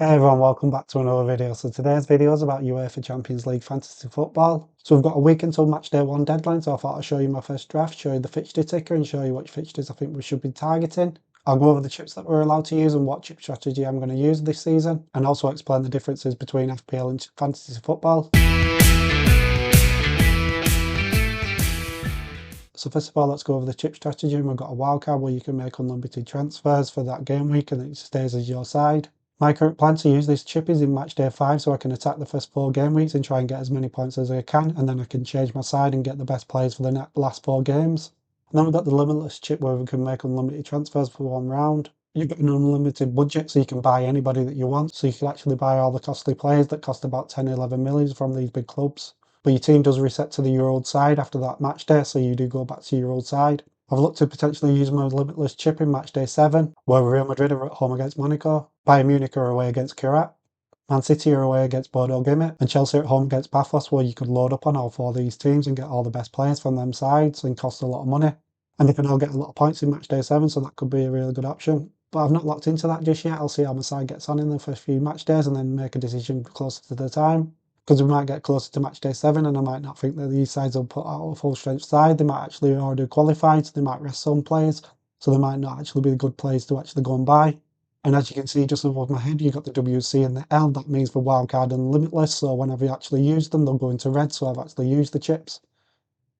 Hey everyone, welcome back to another video. So today's video is about UEFA Champions League fantasy football. So we've got a week until match day 1 deadline, so I thought I'd show you my first draft, show you the fixture ticker and show you which fixtures I think we should be targeting. I'll go over the chips that we're allowed to use and what chip strategy I'm going to use this season, and also explain the differences between FPL and fantasy football. So first of all, let's go over the chip strategy. We've got a wildcard where you can make unlimited transfers for that game week and it stays as your side. My current plan to use this chip is in match day 5, so I can attack the first 4 game weeks and try and get as many points as I can, and then I can change my side and get the best players for the last 4 games. And then we've got the limitless chip where we can make unlimited transfers for 1 round. You've got an unlimited budget, so you can buy anybody that you want, so you can actually buy all the costly players that cost about 10-11 million from these big clubs. But your team does reset to your old side after that match day, so you do go back to your old side. I've looked to potentially use my limitless chip in match day 7, where Real Madrid are at home against Monaco, Bayern Munich are away against PYAiuT, Man City are away against Bodo Glimt, and Chelsea are at home against Paphos, where you could load up on all 4 of these teams and get all the best players from them sides and cost a lot of money. And they can all get a lot of points in match day 7, so that could be a really good option. But I've not locked into that just yet. I'll see how my side gets on in the first few match days and then make a decision closer to the time. Because we might get closer to match day 7 and I might not think that these sides will put out a full strength side. They might actually already qualified, so they might rest some players, so they might not actually be the good players to actually go and buy. And as you can see just above my head, you've got the WC and the L. That means for wildcard and limitless, so whenever you actually use them, they'll go into red, so I've actually used the chips.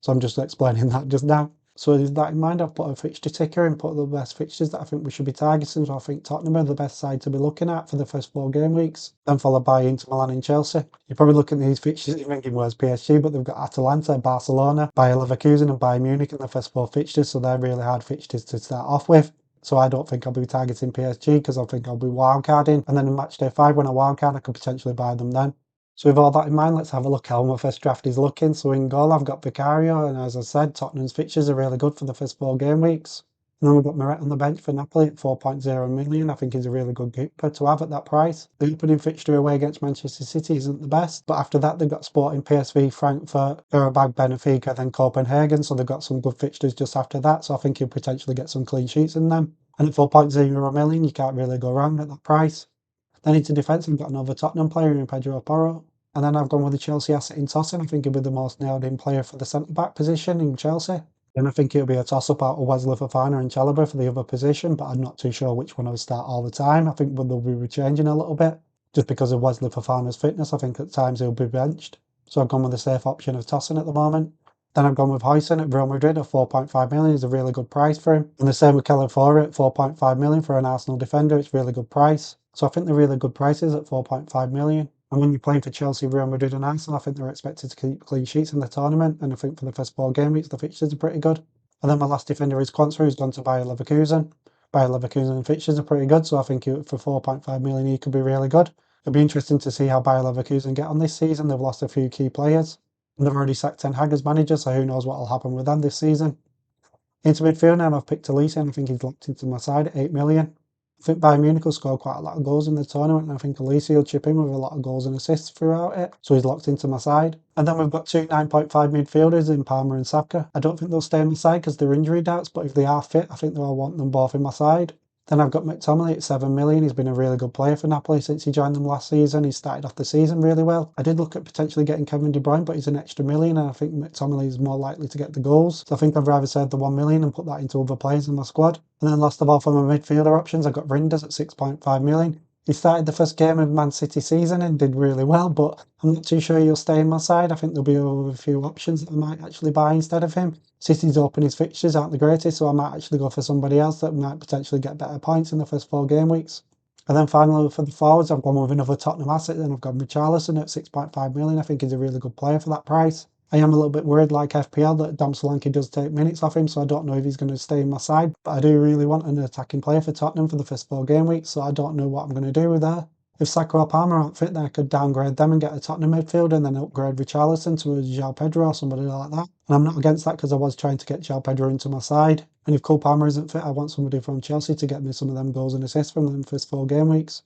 So I'm just explaining that just now. So with that in mind, I've put a fixture ticker and put the best fixtures that I think we should be targeting. So I think Tottenham are the best side to be looking at for the first 4 game weeks, then followed by Inter Milan and Chelsea. You're probably looking at these fixtures and thinking, where's PSG? But they've got Atalanta, Barcelona, Bayer Leverkusen and Bayern Munich in the first 4 fixtures, so they're really hard fixtures to start off with. So I don't think I'll be targeting PSG because I think I'll be wildcarding, and then in match day 5 when I wildcard I could potentially buy them then. So with all that in mind, let's have a look how my first draft is looking. So in goal, I've got Vicario, and as I said, Tottenham's fixtures are really good for the first 4 game weeks. And then we've got Meret on the bench for Napoli at 4.0 million. I think he's a really good keeper to have at that price. The opening fixture away against Manchester City isn't the best, but after that they've got Sporting, PSV, Frankfurt, Karabag, Benfica, then Copenhagen, so they've got some good fixtures just after that, so I think he'll potentially get some clean sheets in them. And at 4.0 million, you can't really go wrong at that price. Then into defence, I've got another Tottenham player in Pedro Porro. And then I've gone with the Chelsea asset in Tosin. I think he'll be the most nailed-in player for the centre-back position in Chelsea. Then I think it'll be a toss-up out of Wesley Fofana and Chalobah for the other position, but I'm not too sure which one will start all the time. I think they'll be changing a little bit, just because of Wesley Fofana's fitness. I think at times he'll be benched. So I've gone with the safe option of Tosin at the moment. Then I've gone with Huijsen at Real Madrid at 4.5 million. Is a really good price for him. And the same with Calafiori at 4.5 million for an Arsenal defender. It's a really good price. So I think they're really good prices at 4.5 million. And when you're playing for Chelsea, Real Madrid and Arsenal, I think they're expected to keep clean sheets in the tournament. And I think for the first 4 game weeks, the fixtures are pretty good. And then my last defender is Quansah, who's gone to Bayer Leverkusen. Bayer Leverkusen fixtures are pretty good, so I think for 4.5 million he could be really good. It'll be interesting to see how Bayer Leverkusen get on this season. They've lost a few key players. And they've already sacked Ten Hag as manager, so who knows what will happen with them this season. Into midfield now, I've picked Elise, and I think he's locked into my side at 8 million. I think Bayern Munich will score quite a lot of goals in the tournament, and I think Elise will chip in with a lot of goals and assists throughout it, so he's locked into my side. And then we've got 2 9.5 midfielders in Palmer and Saka. I don't think they'll stay in my side because they're injury doubts, but if they are fit, I think I'll want them both in my side. Then I've got McTominay at 7 million. He's been a really good player for Napoli since he joined them last season. He started off the season really well. I did look at potentially getting Kevin De Bruyne, but he's an extra million, and I think McTominay is more likely to get the goals. So I think I'd rather save the 1 million and put that into other players in my squad. And then last of all, for my midfielder options, I've got Rinders at 6.5 million. He started the first game of Man City season and did really well, but I'm not too sure he'll stay in my side. I think there'll be a few options that I might actually buy instead of him. City's opening fixtures aren't the greatest, so I might actually go for somebody else that might potentially get better points in the first 4 game weeks. And then finally for the forwards, I've gone with another Tottenham asset, and I've got Richarlison at 6.5 million. I think he's a really good player for that price. I am a little bit worried, like FPL, that Dom Solanke does take minutes off him, so I don't know if he's going to stay in my side. But I do really want an attacking player for Tottenham for the first 4 game weeks, so I don't know what I'm going to do with that. If Saka or Palmer aren't fit, then I could downgrade them and get a Tottenham midfielder and then upgrade Richarlison to a João Pedro or somebody like that. And I'm not against that because I was trying to get João Pedro into my side. And if Cole Palmer isn't fit, I want somebody from Chelsea to get me some of them goals and assists from them first 4 game weeks.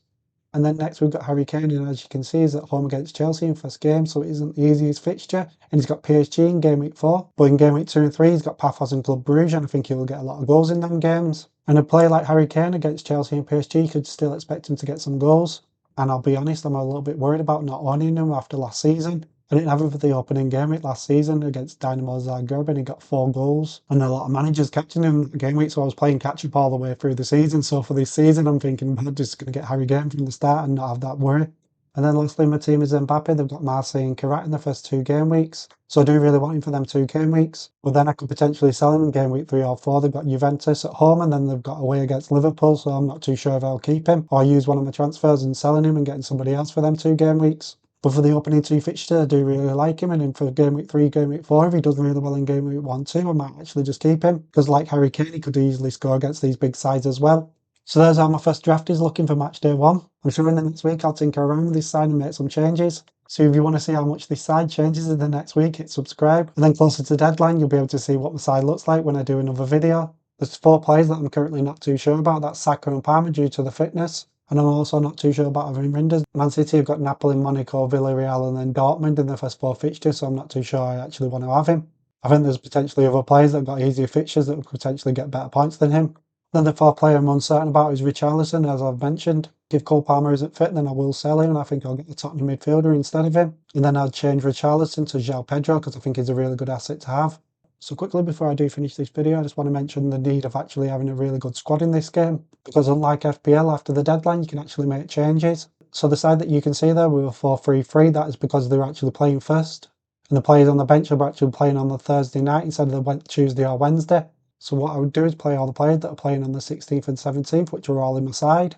And then next we've got Harry Kane, and as you can see, he's at home against Chelsea in first game, so it isn't the easiest fixture. And he's got PSG in game week 4, but in game week 2 and 3, he's got Paphos and Club Brugge, and I think he will get a lot of goals in them games. And a player like Harry Kane against Chelsea and PSG, you could still expect him to get some goals. and I'll be honest, I'm a little bit worried about not owning him after last season. I didn't have him for the opening game week last season against Dynamo Zagreb, and he got 4 goals. And a lot of managers captained him the game week, so I was playing catch-up all the way through the season. So for this season, I'm thinking I'm just going to get Harry Kane from the start and not have that worry. And then lastly, my team is Mbappe. They've got Marseille and Karat in the first 2 game weeks. So I do really want him for them 2 game weeks. But then I could potentially sell him in game week 3 or 4. They've got Juventus at home, and then they've got away against Liverpool. So I'm not too sure if I'll keep him or use one of my transfers and selling him and getting somebody else for them 2 game weeks. But for the opening 2 fixtures, I do really like him. And then for game week 3, game week 4, if he does really well in game week 1, 2, I might actually just keep him. Because like Harry Kane, he could easily score against these big sides as well. So there's how my first draft is looking for match day 1. I'm sure in the next week I'll tinker around with this side and make some changes. So if you want to see how much this side changes in the next week, hit subscribe. And then closer to deadline, you'll be able to see what the side looks like when I do another video. There's 4 players that I'm currently not too sure about. That's Saka and Palmer due to the fitness. And I'm also not too sure about having Rinders. Man City have got Napoli, Monaco, Villarreal and then Dortmund in the first 4 fixtures, so I'm not too sure I actually want to have him. I think there's potentially other players that have got easier fixtures that will potentially get better points than him. Then the 4th player I'm uncertain about is Richarlison, as I've mentioned. If Cole Palmer isn't fit, then I will sell him, and I think I'll get a Tottenham midfielder instead of him. And then I'll change Richarlison to João Pedro, because I think he's a really good asset to have. So quickly before I do finish this video, I just want to mention the need of actually having a really good squad in this game. Because unlike FPL, after the deadline, you can actually make changes. So the side that you can see there with a 4-3-3, that is because they're actually playing first. And the players on the bench are actually playing on the Thursday night instead of the Tuesday or Wednesday. So what I would do is play all the players that are playing on the 16th and 17th, which are all in my side.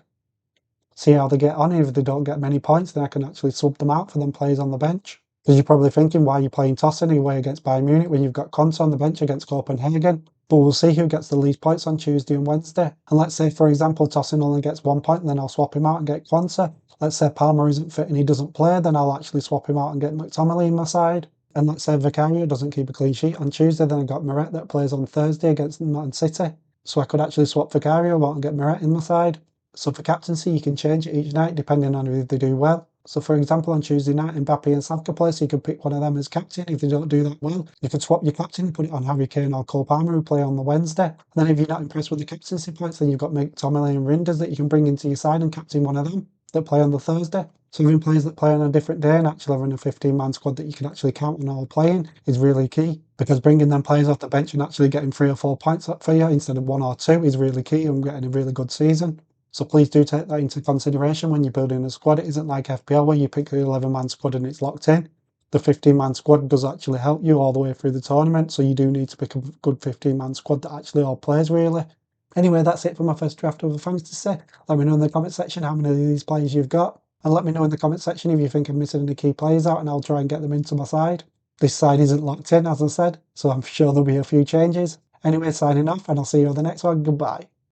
See how they get on, and if they don't get many points, then I can actually sub them out for them players on the bench. Because you're probably thinking, why are you playing Tosin away against Bayern Munich when you've got Conte on the bench against Copenhagen? But we'll see who gets the least points on Tuesday and Wednesday. And let's say, for example, Tosin only gets 1 point, and then I'll swap him out and get Conte. Let's say Palmer isn't fit and he doesn't play, then I'll actually swap him out and get McTominay in my side. And let's say PYAiuT doesn't keep a clean sheet on Tuesday, then I've got Meret that plays on Thursday against Man City. So I could actually swap PYAiuT out and get Meret in my side. So for captaincy, you can change it each night depending on if they do well. So for example, on Tuesday night, Mbappe and Saka play, so you can pick one of them as captain. If they don't do that well, you can swap your captain and put it on Harry Kane or Cole Palmer, who play on the Wednesday. And then if you're not impressed with the captaincy points, then you've got McTominay and Rinders that you can bring into your side and captain one of them that play on the Thursday. So having players that play on a different day and actually having a 15-man squad that you can actually count on all playing is really key. Because bringing them players off the bench and actually getting 3 or 4 points up for you instead of 1 or 2 is really key and getting a really good season. So please do take that into consideration when you're building a squad. It isn't like FPL where you pick the 11-man squad and it's locked in. The 15-man squad does actually help you all the way through the tournament, so you do need to pick a good 15-man squad that actually all plays really. Anyway, that's it for my first draft of the fantasy set. Let me know in the comment section how many of these players you've got. And let me know in the comment section if you think I'm missing any key players out, and I'll try and get them into my side. This side isn't locked in, as I said, so I'm sure there'll be a few changes. Anyway, signing off, and I'll see you on the next one. Goodbye.